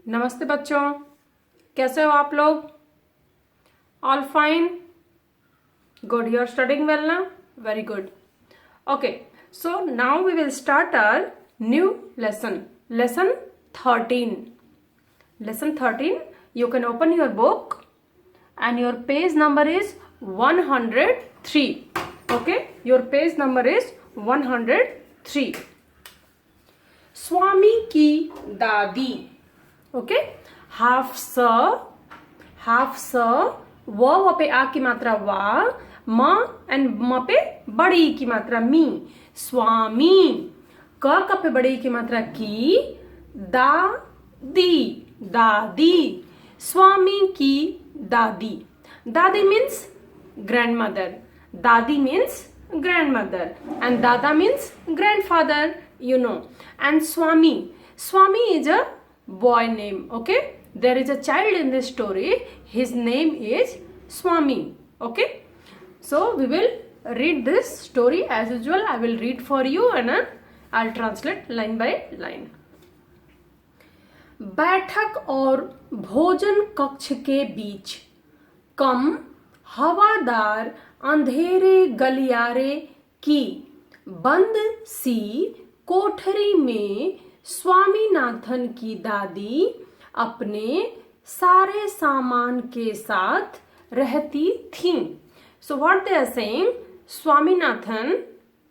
नमस्ते बच्चों, कैसे हो आप लोग? All fine? Good, you are studying well ना? Very good. Okay, so now we will start our new lesson. Lesson 13. Lesson 13, you can open your book and your page number is 103. Okay, your page number is 103. स्वामी की दादी. Okay, half स व पे आ की मात्रा वा, म एंड म पे बड़ी की मात्रा मी. स्वामी. क पे बड़ी की मात्रा की. दादी. स्वामी की दादी. दादी means grandmother. Dadi means grandmother and Dada means grandfather, you know. And Swami is a boy name. Okay, there is a child in this story, his name is Swami. Okay, so we will read this story as usual. I will read for you and I'll translate line by line. बैठक और भोजन कक्ष के बीच कम हवादार अंधेरे गलियारे की बंद सी कोठरी में स्वामीनाथन की दादी अपने सारे सामान के साथ रहती थीं. So what they are saying, Swaminathan,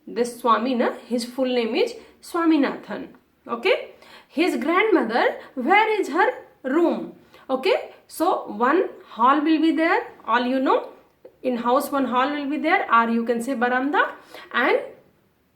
this Swami na, his full name is Swaminathan. Okay, his grandmother, where is her room? Okay, so one hall will be there, all you know, in house one hall will be there, or you can say baranda, and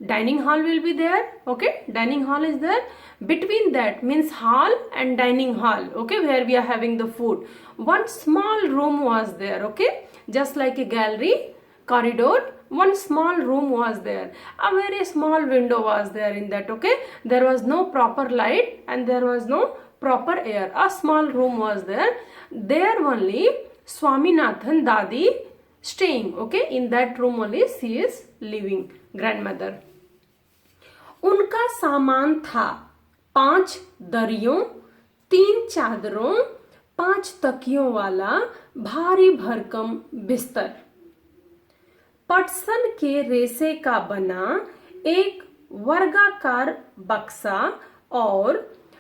dining hall will be there. Okay, dining hall is there. Between that means hall and dining hall. Okay, where we are having the food. One small room was there. Okay, just like a gallery corridor, one small room was there. A very small window was there in that. Okay, there was no proper light and there was no proper air. A small room was there. There only Swaminathan Dadi staying. Okay, in that room only she is living, grandmother. उनका सामान था 5 दरियों, 3 चादरों, 5 तकियों वाला भारी भरकम बिस्तर, पटसन के रेसे का बना एक वर्गाकार बक्सा और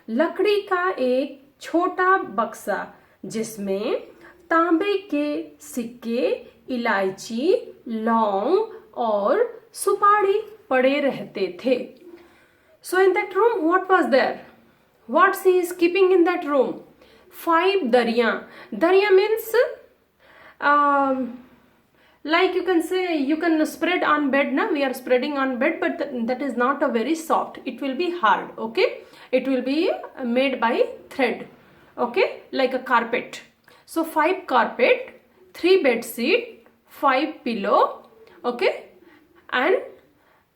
लकड़ी का एक छोटा बक्सा जिसमें तांबे के सिक्के, इलायची, लौंग और सुपारी पड़े रहते थे. So in that room, what was there? What she is keeping in that room? 5 dariya. Dariya means like you can say, you can spread on bed. Na, we are spreading on bed, but that is not a very soft. It will be hard. Okay, it will be made by thread. Okay, like a carpet. So 5 carpet, 3 bed sheet, 5 pillow. Okay, and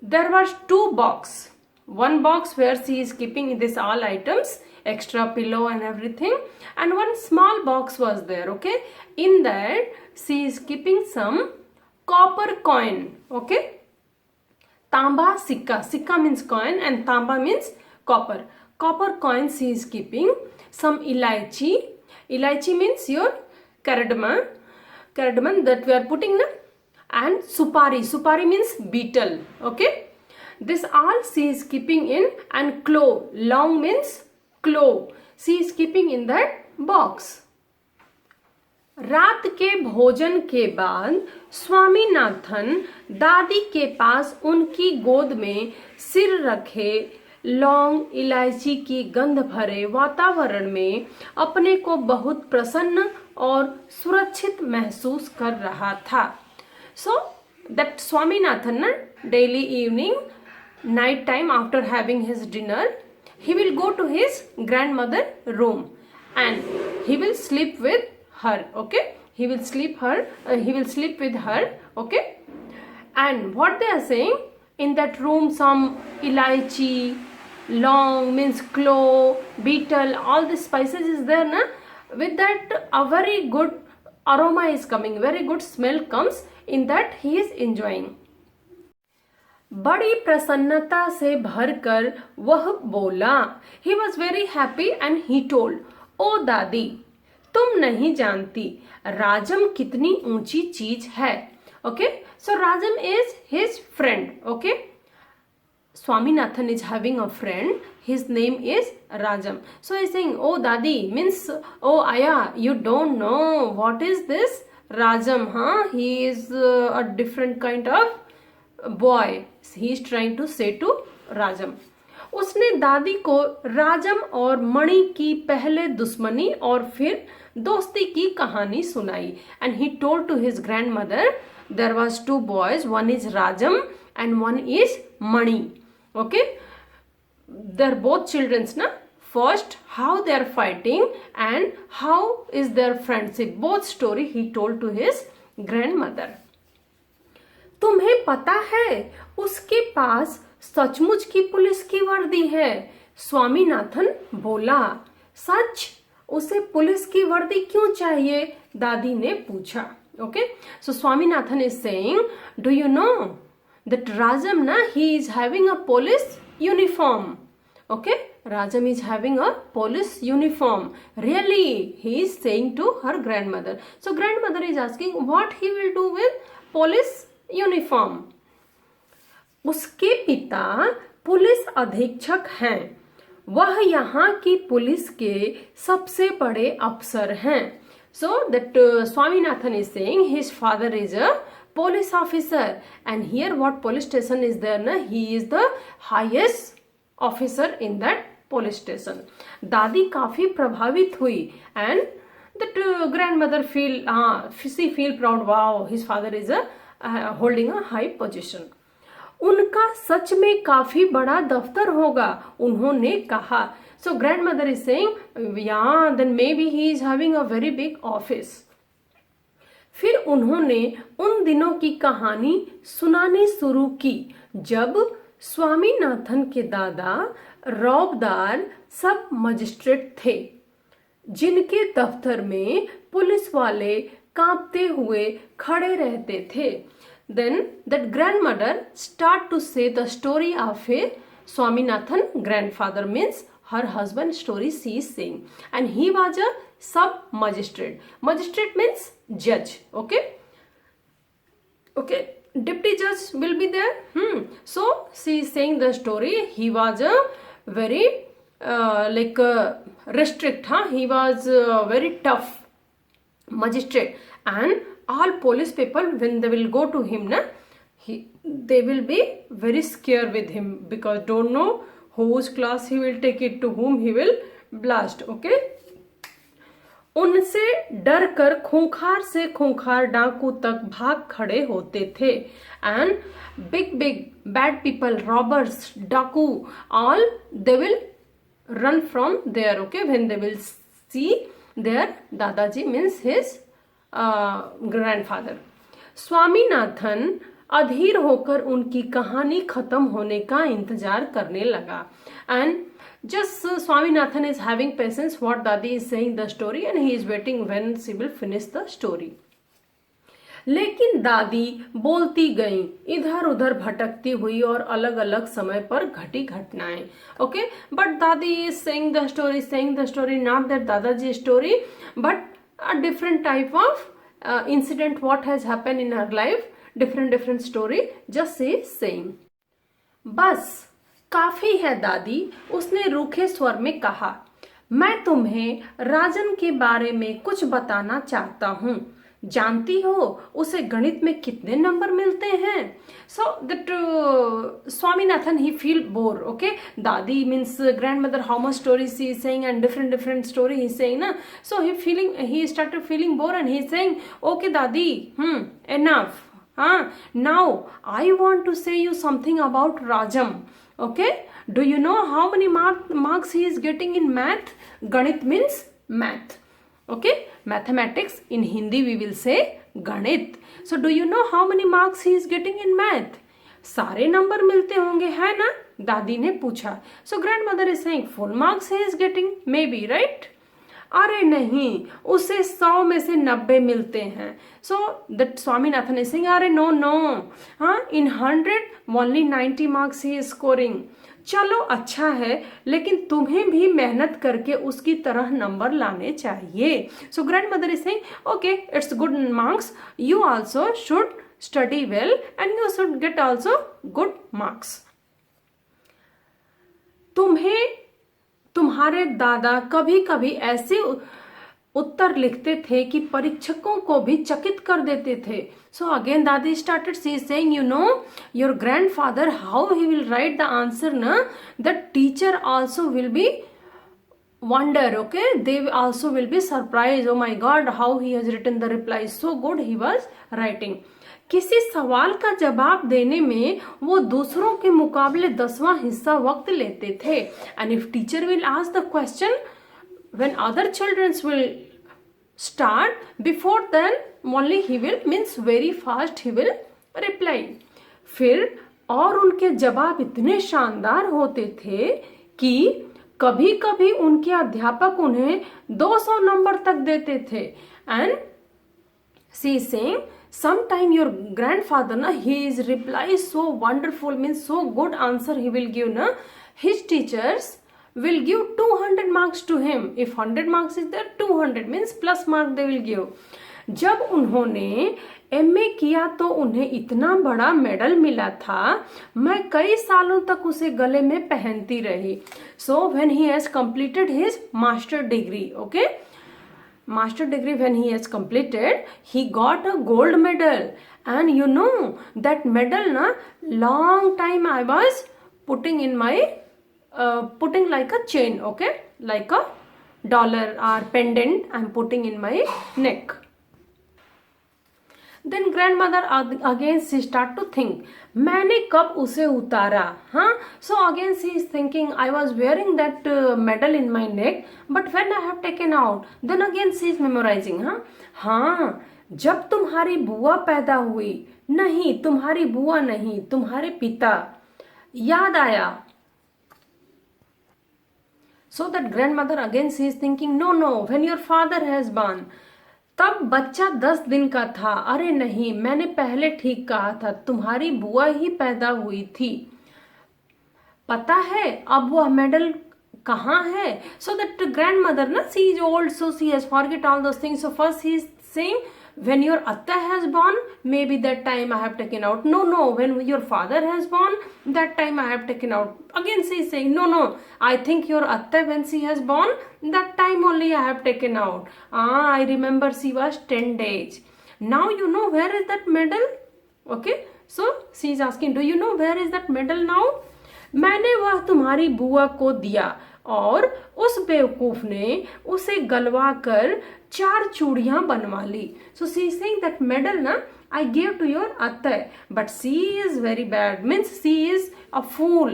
there was 2 box. One box where she is keeping this all items, extra pillow and everything, and one small box was there. Okay, in that she is keeping some copper coin. Okay, tamba sikka. Sikka means coin and tamba means copper. Copper coin she is keeping. Some ilaichi. Ilaichi means your cardamom that we are putting na, and supari. Supari means beetle. Okay, this all she is keeping in, and clove. Long means clove. She is keeping in that box. रात के भोजन के बाद स्वामीनाथन दादी के पास उनकी गोद में सिर रखे लौंग इलायची की गंध भरे वातावरण में अपने को बहुत प्रसन्न और सुरक्षित महसूस कर रहा था. So that Swaminathan daily evening, night time, after having his dinner, he will go to his grandmother room and he will sleep with her. Okay, he will sleep with her. Okay, and what they are saying, in that room some ilaichi, long means clove, beetle, all the spices is there na. With that a very good aroma is coming, very good smell comes, in that he is enjoying. बड़ी प्रसन्नता से भरकर वह बोला. He was very happy and he told, ओ दादी, तुम नहीं जानती राजम कितनी ऊंची चीज है. Okay, so Rajam is his friend. Okay, Swaminathan is having a friend. His name is Rajam. So he's saying, "Oh, Dadi," means, "Oh, Aya, you don't know what is this Rajam? Huh? He is a different kind of boy." He is trying to say to Rajam. उसने दादी को राजम और मणि की पहले दुश्मनी और फिर दोस्ती की कहानी सुनाई. And he told to his grandmother there was two boys, one is Rajam and one is Mani. Okay, they're both children's na. First, how they are fighting and how is their friendship, both story he told to his grandmother. तुम्हें पता है उसके पास सचमुच की police की वर्दी है. स्वामीनाथन बोला. सच? उसे पुलिस की वर्दी क्यों चाहिए? दादी ने पूछा. Okay, so Swaminathan is saying, do you know that Rajam na, he is having a police uniform. Okay, Rajam is having a police uniform. Really? He is saying to her grandmother. So grandmother is asking what he will do with police uniform. उसके पिता police अधीक्षक हैं. वह यहाँ की police के सबसे बड़े अफसर हैं. So that Swaminathan is saying his father is a police officer, and here what police station is there na, he is the highest officer in that police station. दादी काफी प्रभावित हुई and that grandmother she feel proud. Wow, his father is holding a high position. उनका सच में काफी बड़ा दफ्तर होगा, उन्होंने कहा. So grandmother is saying, yeah, then maybe he is having a very big office. फिर उन्होंने उन दिनों की कहानी सुनानी शुरू की जब स्वामीनाथन के दादा रौबदार सब मजिस्ट्रेट थे, जिनके दफ्तर में पुलिस वाले कांपते हुए खड़े रहते थे. Then that grandmother start to say the story of a Swaminathan grandfather, means her husband story she is saying, and he was a sub magistrate. Magistrate means judge. Okay, deputy judge will be there. So she is saying the story. He was a very restrict. He was very tough magistrate, and all police people, when they will go to him na, they will be very scared with him because don't know whose class he will take it, to whom he will blast. Okay, उनसे डर कर खूंखार से खूंखार डाकू तक भाग खड़े होते थे. And big bad people, robbers, डाकू, all they will run from there. Okay, when they will see their दादाजी, means his ग्रैंडफादर. स्वामीनाथन अधीर होकर उनकी कहानी खत्म होने का इंतजार करने लगा. And just Swaminathan is having patience what Dadi is saying the story, and he is waiting when she will finish the story. लेकिन दादी बोलती गईं, इधर उधर भटकती हुई और अलग अलग समय पर घटी घटनाएं. ओके, बट दादी is saying the story, not that Dadaji story, but a different type of incident what has happened in her life, different story, just she is saying. बस काफी है दादी, उसने रूखे स्वर में कहा. मैं तुम्हें राजन के बारे में कुछ बताना चाहता हूँ. जानती हो उसे गणित में कितने नंबर मिलते हैं? So that Swaminathan he feel bore. Okay, दादी means grandmother, how much stories she is saying and different story he is saying na. So he started feeling bored and he is saying, okay दादी, enough. Now I want to say you something about Rajam. Okay, do you know how many marks he is getting in math? Ganit means math. Okay, mathematics, in Hindi we will say ganit. So do you know how many marks he is getting in math? सारे number मिलते होंगे, है ना? दादी ने पूछा. So grandmother is saying full marks he is getting, maybe, right? अरे नहीं, उसे 100 में से 90 मिलते हैं. So that Swaminathan is saying, अरे no no, हाँ, in 100 only 90 marks he is scoring. चलो अच्छा है, लेकिन तुम्हें भी मेहनत करके उसकी तरह नंबर लाने चाहिए. सो grand mother is saying, okay, it's good marks, you also should study well and you should get also good marks. तुम्हें तुम्हारे दादा कभी कभी ऐसे उत्तर लिखते थे कि परीक्षकों को भी चकित कर देते थे. सो अगेन दादी started she saying, you know your grandfather how he will write the answer ना, the teacher also will be wonder, okay, they also will be surprised, oh my god, how he has written the reply, so good he was writing. किसी सवाल का जवाब देने में वो दूसरों के मुकाबले 10वां हिस्सा वक्त लेते थे. and if teacher will ask the question when other children will start, before then only he will, means very fast he will reply. फिर और उनके जवाब इतने शानदार होते थे कि कभी कभी उनके अध्यापक उन्हें 200 नंबर तक देते थे. And she saying, sometime your grandfather na, his reply is so wonderful, means so good answer he will give na, his teachers will give 200 marks to him. If 100 marks is there, 200 means plus mark they will give. जब उन्होंने MA किया तो उन्हें इतना बड़ा medal मिला था, मैं कई सालों तक उसे गले में पहनती रही. So when he has completed his master degree, okay, master degree, when he has completed, he got a gold medal. And you know that medal na, long time I was putting in my putting like a chain, okay, like a dollar or pendant I'm putting in my neck. Then grandmother again she start to think, मैंने कब उसे उतारा, हाँ. So again she is thinking, I was wearing that medal in my neck, but when I have taken out, then again she is memorizing, हाँ. हाँ, जब तुम्हारी बुआ पैदा हुई, नहीं तुम्हारी बुआ नहीं, तुम्हारे पिता, याद आया. So that grandmother again she is thinking, no no, when your father has born, तब बच्चा 10 दिन का था. अरे नहीं, मैंने पहले ठीक कहा था, तुम्हारी बुआ ही पैदा हुई थी. पता है अब वह मेडल कहाँ है. सो दैट ग्रैंडमदर ना, she is old, so she has forget all those things. So first he is saying, when your atta has born, maybe that time I have taken out. No no, when your father has born, that time I have taken out. Again she is saying, no no, I think your atta when she has born, that time only I have taken out. I remember she was 10 days. Now you know where is that medal, okay. So she is asking, do you know where is that medal now. मैंने वह तुम्हारी बुआ को दिया और उस बेवकूफ ने उसे गलवा कर 4 चूड़ियां बनवा ली. सो सी इज सेइंग दैट मेडल ना I gave to your atta, but she is very bad, means she is a fool.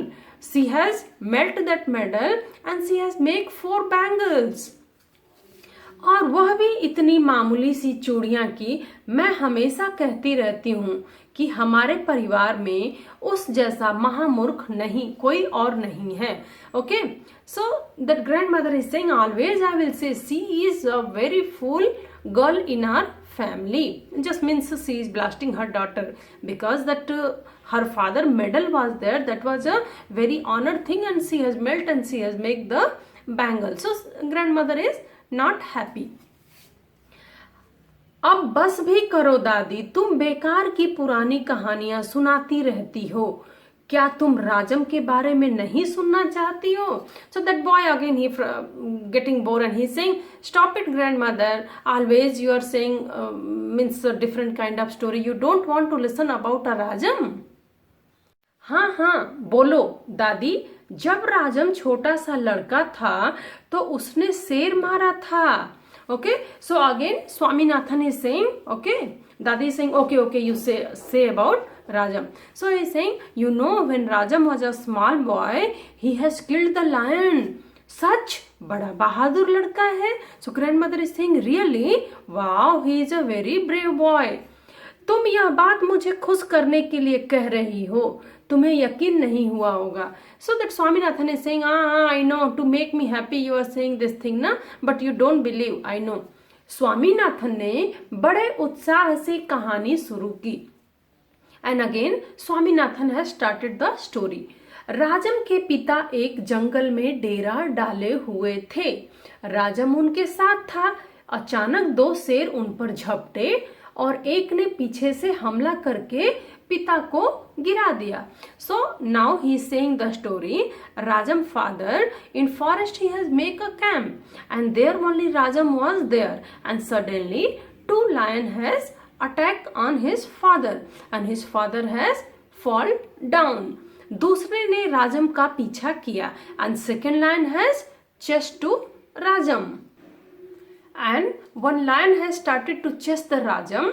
She has melt that medal and she has make 4 bangles. और वह भी इतनी मामूली सी चूड़ियां की. मैं हमेशा कहती रहती हूँ कि हमारे परिवार में उस जैसा महामूर्ख नहीं कोई और नहीं है. Okay, so that grandmother is saying, always I will say she is a very fool girl in our family. Just means she is blasting her daughter because that her father medal was there, that was a very honored thing, and she has melt and she has make the bangle. So grandmother is not happy. अब बस भी करो दादी, तुम बेकार की पुरानी कहानियां सुनाती रहती हो. क्या तुम राजम के बारे में नहीं सुनना चाहती हो. So that boy again he getting bore and he saying, stop it grandmother, always you are saying means different kind of story, you don't want to listen about a Rajam. हाँ हाँ बोलो दादी, जब राजम छोटा सा लड़का था तो उसने शेर मारा था. Okay, so again Swaminathan is saying, okay, Dadi is saying, okay, you say about Rajam. So he is saying, you know, when Rajam was a small boy, he has killed the lion. सच बड़ा बहादुर लड़का है. So grandmother is saying, really? Wow, he is a very brave boy. तुम यह बात मुझे खुश करने के लिए कह रही हो, तुम्हें यकीन नहीं हुआ होगा. So that Swaminathan is saying, I know, to make me happy you are saying this thing ना, but you don't believe, I know. Swaminathan ने बड़े उत्साह से कहानी शुरू की. And again Swaminathan has started the story. राजम के पिता एक जंगल में डेरा डाले हुए थे. राजम उनके साथ था. अचानक दो शेर उन पर झपटे और एक ने पीछे से हमला करके पिता को गिरा दिया. So now he is saying the story. Rajam father in forest he has make a camp and there only Rajam was there and suddenly two lion has attack on his father and his father has fall down. दूसरे ने राजम का पीछा किया and second lion has chased to Rajam and one lion has started to chase the Rajam.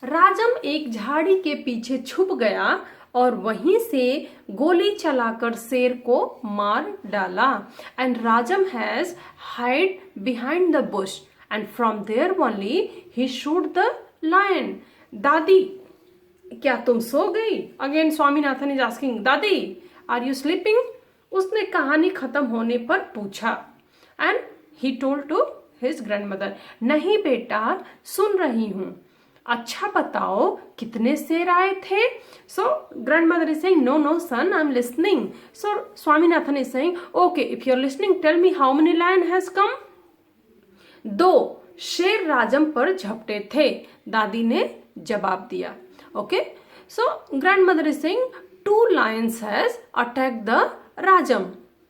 Rajam एक झाड़ी के पीछे छुप गया और वहीं से गोली चलाकर शेर को मार डाला. And Rajam has hide behind the bush and from there only he shoot the lion. दादी, क्या तुम सो गई? अगेन स्वामीनाथन इज आस्किंग, दादी आर यू स्लीपिंग? उसने कहानी खत्म होने पर पूछा. And he told to his grandmother, नहीं बेटा सुन रही हूं. अच्छा बताओ कितने शेर आए थे? So grandmother is saying, no no son I am listening. So Swaminathan is saying, okay if you are listening tell me how many lion has come. 2 शेर राजम पर झपटे थे, दादी ने जवाब दिया. Okay, so grandmother is saying 2 lions has attack the Rajam.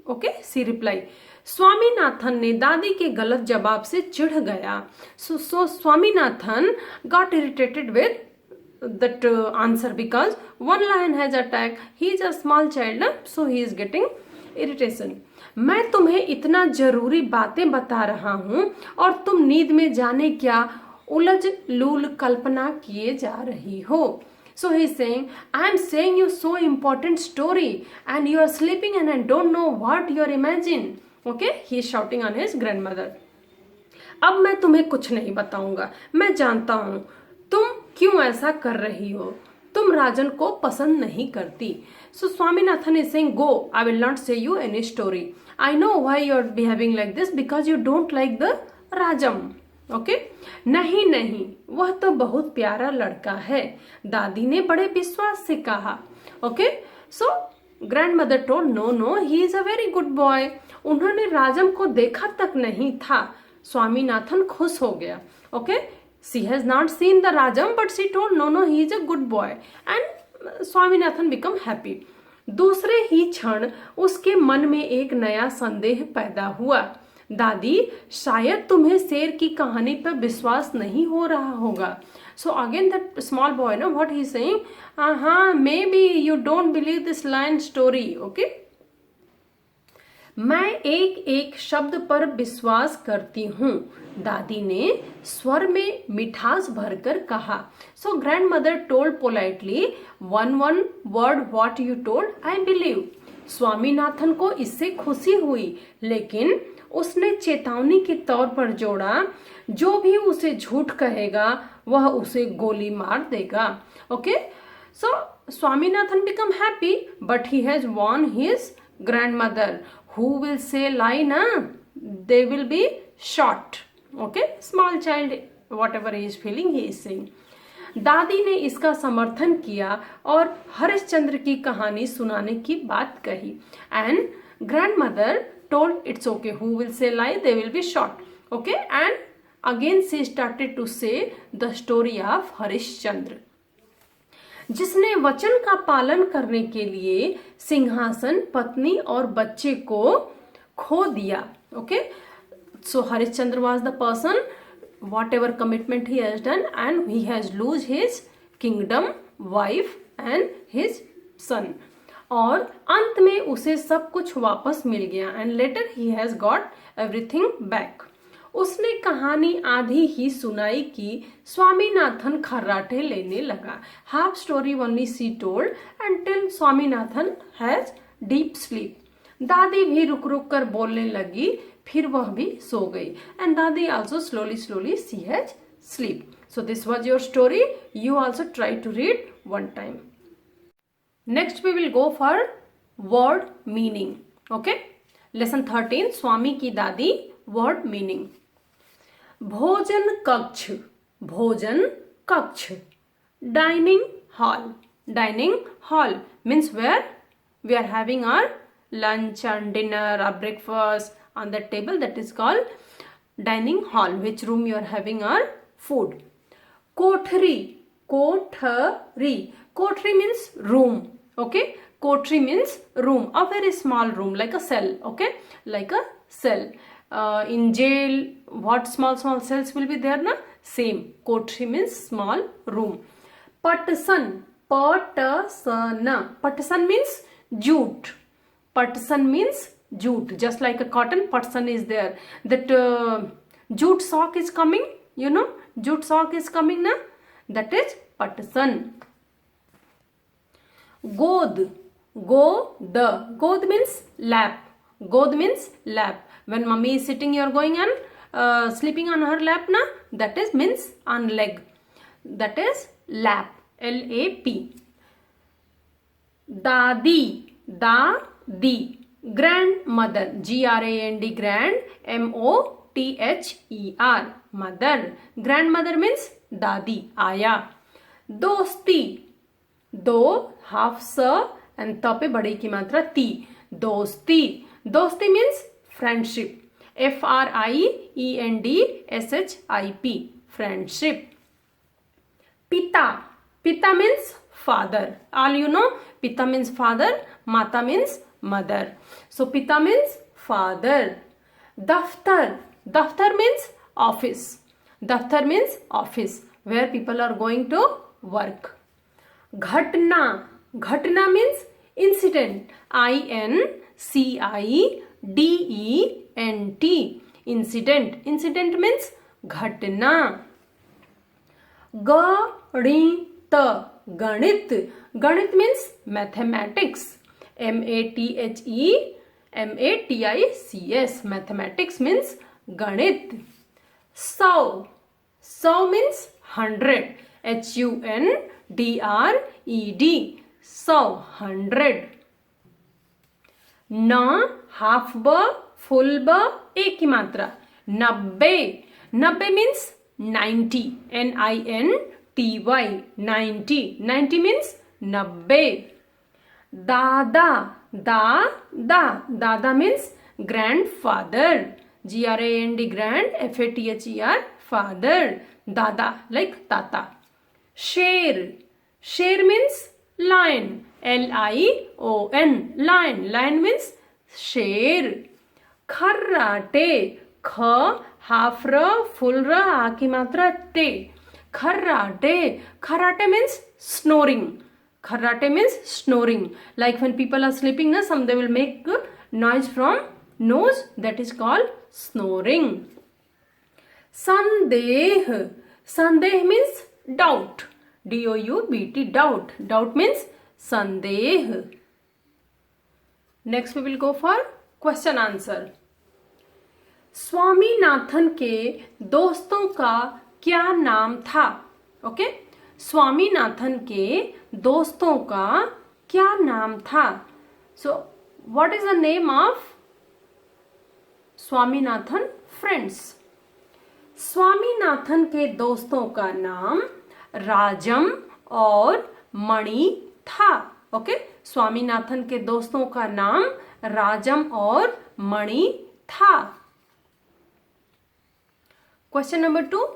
Okay, she reply. Swaminathan ने दादी के गलत जवाब से चिढ़ गया. So Swaminathan got irritated with that answer because 1 lion has attacked. He is a small child, so he is getting irritation. मैं तुम्हें इतना जरूरी बातें बता रहा हूं और तुम नींद में जाने क्या उलझ लूल कल्पना किए जा रही हो. So he is saying, I am saying you so important story and you are sleeping and I don't know what you are imagine. Okay, he is shouting on his grandmother. अब मैं तुम्हें कुछ नहीं बताऊंगा. मैं जानता हूं तुम क्यों ऐसा कर रही हो. तुम राजन को पसंद नहीं करती. So Swaminathan is saying, go, I will not say you any story. I know why you are behaving like this because you don't like the Rajam. Okay नहीं नहीं, वह तो बहुत प्यारा लड़का है, दादी ने बड़े विश्वास से कहा. Okay, so grandmother told, no no he is a very good boy. उन्होंने राजम को देखा तक नहीं था. स्वामीनाथन खुश हो गया. Okay, she has not seen the Rajam but she told no no he is a good boy and Swaminathan become happy. दूसरे ही क्षण उसके मन में एक नया संदेह पैदा हुआ. दादी, शायद तुम्हें शेर की कहानी पर विश्वास नहीं हो रहा होगा. So again that small boy know what he saying, हाँ maybe you don't believe this lion story. Okay, मैं एक एक शब्द पर विश्वास करती हूँ, दादी ने स्वर में मिठास भरकर कहा. So grandmother told politely, one word what you told I believe. Swaminathan को इससे खुशी हुई, लेकिन उसने चेतावनी के तौर पर जोड़ा, जो भी उसे झूठ कहेगा वह उसे गोली मार देगा. Okay, so Swaminathan become happy but he has warned his grandmother, who will say lie ना, they will be shot. Okay, small child whatever he is feeling he is saying. दादी ने इसका समर्थन किया और हरिश्चंद्र की कहानी सुनाने की बात कही. And grandmother told it's okay, who will say lie, they will be shot. Okay, and again she started to say the story of Harishchandra, जिसने वचन का पालन करने के लिए सिंहासन, पत्नी और बच्चे को खो दिया. Okay, so Harishchandra was the person whatever commitment he has done and he has lose his kingdom, wife and his son. और अंत में उसे सब कुछ वापस मिल गया and later he has got everything back. उसने कहानी आधी ही सुनाई कि स्वामीनाथन खर्राटे लेने लगा. Half story only she told until Swaminathan has deep sleep. दादी भी रुक रुक कर बोलने लगी, फिर वह भी सो गई. एंड दादी also slowly she has sleep. So this was your story. You also try to read one time. Next we will go for word meaning. Okay, lesson 13 स्वामी की दादी, word meaning. भोजन कक्ष, भोजन कक्ष. Dining hall, dining hall means where we are having our lunch and dinner or breakfast on the table, that is called dining hall, which room you are having our food. Kothari, kothari, kothari means room. Okay, kothari means room, a very small room like a cell. Okay, like a cell. In jail, what small cells will be there na? Same, kothari means small room. Patsan, patasana, patsan means jute. Patsan means jute, just like a cotton, patsan is there. That jute sock is coming, you know, jute sock is coming na, that is patsan. God, god means lap. God means lap. When mummy is sitting, you are going and sleeping on her lap na, that is means on leg, that is lap, L-A-P. Dadi, dadi, grandmother, G-R-A-N-D, grand, M-O-T-H-E-R, mother. Grandmother means dadi, aya. Dosti, do, half sa, and ta pe bade ki matra ti. Dosti, dosti means friendship, F-R-I-E-N-D-S-H-I-P, friendship. Pita, pita means father. All you know, pita means father, mata means mother. So pita means father. Daftar, daftar means office. Daftar means office, where people are going to work. Ghatna, ghatna means incident, I-N-C-I-D-E-N-T, incident. Incident means ghatna. Ganita, ganit, ganit means mathematics, M-A-T-H-E-M-A-T-I-C-S, mathematics means ganit. Saw, saw means 100, H-U-N-D-R-E-D, saw, 100. Na, half ba, full ba, एक की मात्रा, 90, 90 means 90, N-I-N-T-Y, 90, 90 means 90. Dada, dada means grandfather, G-R-A-N-D, grand, F-A-T-H-E-R, father, dada like tata. Sher, sher means lion, L-I-O-N, lion, lion means sher. Kharate, kha, half ra, full ra, a ki matra te. Kharate, kharate means snoring. Kharate means snoring. Like when people are sleeping, na, some they will make noise from nose, that is called snoring. Sandeh, sandeh means doubt, D-O-U-B-T, doubt. Doubt means sandeh. Next we will go for question answer. Swaminathan के दोस्तों का क्या नाम था? Okay, Swaminathan के दोस्तों का क्या नाम था? So what is the name of Swaminathan friends? Swaminathan के दोस्तों का नाम राजम और मणि था. ओके, स्वामीनाथन के दोस्तों का नाम राजम और मणि था. क्वेश्चन नंबर 2,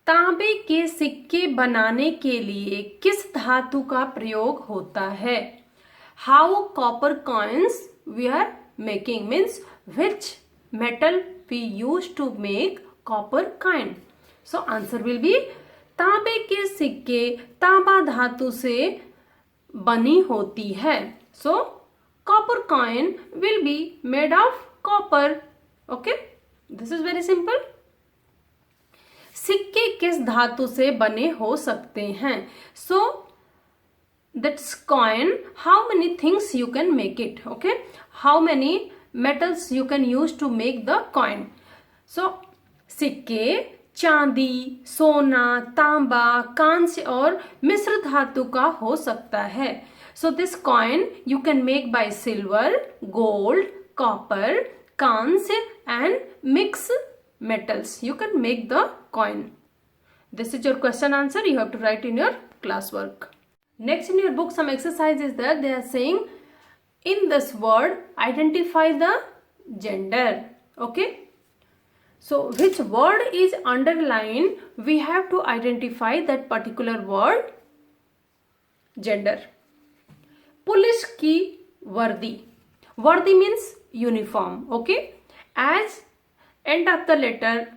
तांबे के सिक्के बनाने के लिए किस धातु का प्रयोग होता है? How copper coins we are making, means which metal we use to make copper coin. So answer will be तांबे के सिक्के तांबा धातु से बनी होती है. So copper coin will be made of copper. Okay, this is very simple. सिक्के किस धातु से बने हो सकते हैं? So that's coin, how many things you can make it. Okay, how many metals you can use to make the coin. So सिक्के चांदी, सोना, तांबा, कांस्य और मिश्र धातु का हो सकता है. So this coin you can make by silver, gold, copper, kansya and mix metals. You can make the coin. This is your question answer. You have to write in your classwork. Next in your book some exercise is there. They are saying in this word identify the gender. Okay. So which word is underlined? We have to identify that particular word gender. Police की वर्दी. वर्दी means uniform. Okay. As end of the letter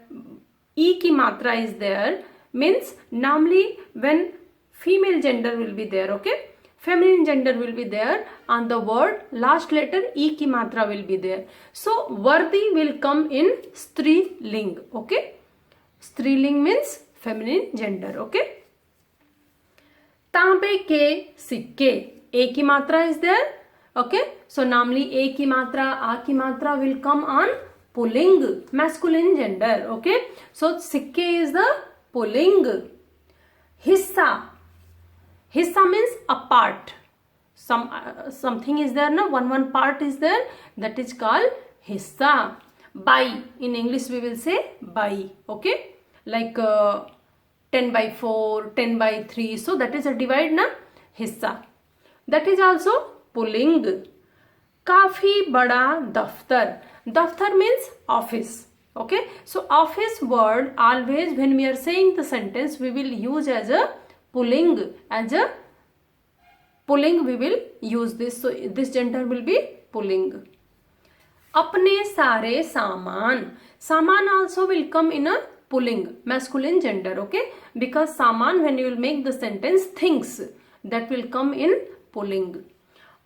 E की मात्रा is there means normally when female gender will be there. Okay. Feminine gender will be there. On the word last letter E की मात्रा will be there. So वर्दी will come in स्त्रीलिंग. Okay. स्त्रीलिंग means feminine gender. Okay. तांबे के सिक्के. A की मात्रा is there. Okay. So normally A की मात्रा, A की मात्रा will come on pulling, masculine gender. Okay. So सिक्के is the पुल्लिंग. हिस्सा. हिस्सा means a part. Something is there, no? One part is there. That is called हिस्सा. By. In English we will say by. Okay. Like 10 by 4, 10 by 3. So that is a divide, na? हिस्सा. That is also pulling. काफी बड़ा दफ्तर. Daftar means office. Okay. So office word always when we are saying the sentence we will use as a pulling. As a pulling we will use this. So this gender will be pulling. अपने सारे सामान. सामान also will come in a pulling, masculine gender. Okay. Because सामान when you will make the sentence things that will come in pulling.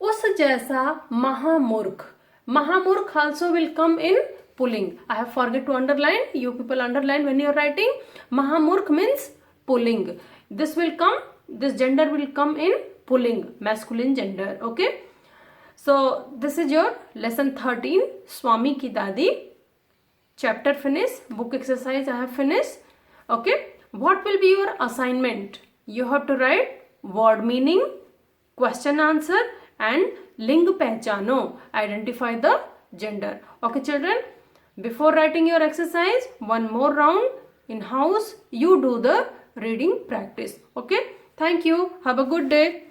उस जैसा महामूर्ख. महामूर्ख also will come in pulling. I have forget to underline. You people underline when you are writing. महामूर्ख means pulling. This will come, this gender will come in pulling, masculine gender. Okay. So this is your lesson 13, Swami ki Dadi. Chapter finish. Book exercise I have finished. Okay. What will be your assignment? You have to write word meaning, question answer and ling pehchano. Identify the gender. Okay children. Before writing your exercise, one more round in house. You do the reading practice. Okay. Thank you. Have a good day.